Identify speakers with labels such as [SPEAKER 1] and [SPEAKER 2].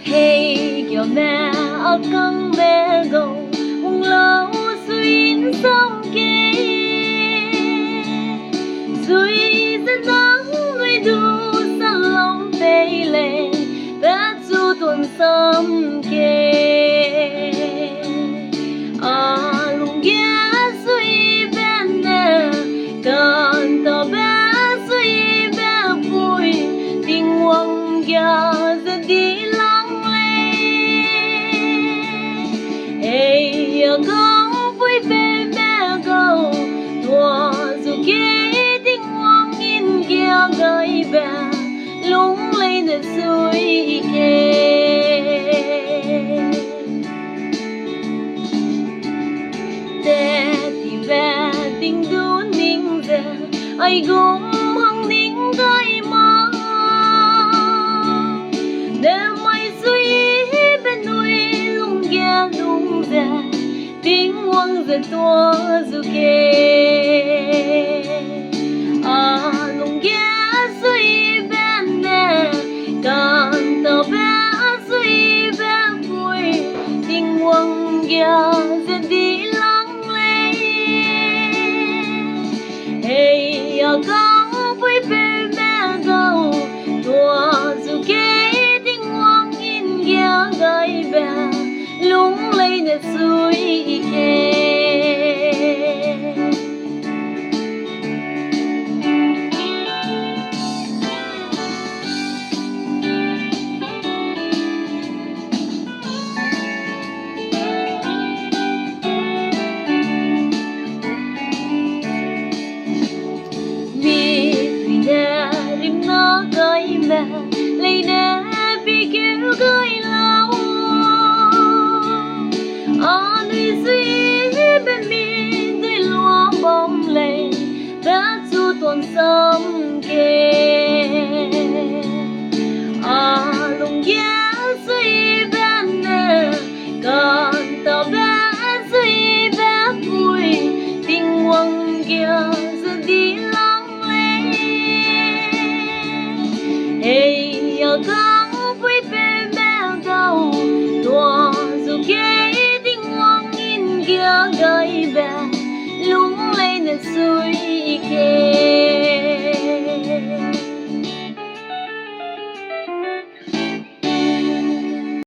[SPEAKER 1] Hey yo me akang bego ung lo suin song ke suy dân nắng nuôi du sa long tây lệ đã chu tuần sớm ke lung ghé suy bên nè cần tàu bé suy bé vui tình quăng gia dân đi go vui vẻ mẹ go tua dù kế tiếng hoang in kia gây bè lung lên để suy kê để thì về tình du ninh về ai cũng hăng ninh gây mong để mày suy bên núi lung ghé lung về tiếng hoang dần tua dù kê lung ghé suy bên nè càng tàu bé suy bé vui tiếng hoang ghé dần đi lắng lê hey con vui vẻ mẹ gâu tua dù kê tiếng hoang in ghé gây bè lung lên để suy kê vì nè rim nó gây mẹ lấy nè bị kêu gây lâu nuôi duy bên mi tôi lúa bóng lên đã chu tuần sớm kê lùng ghé duy bên nè còn tàu bé duy bé vui tình quăng kia giờ đi lắng lên hey con vui vẻ mẹ gâu tua dù kê gây bè lung lên để suy kê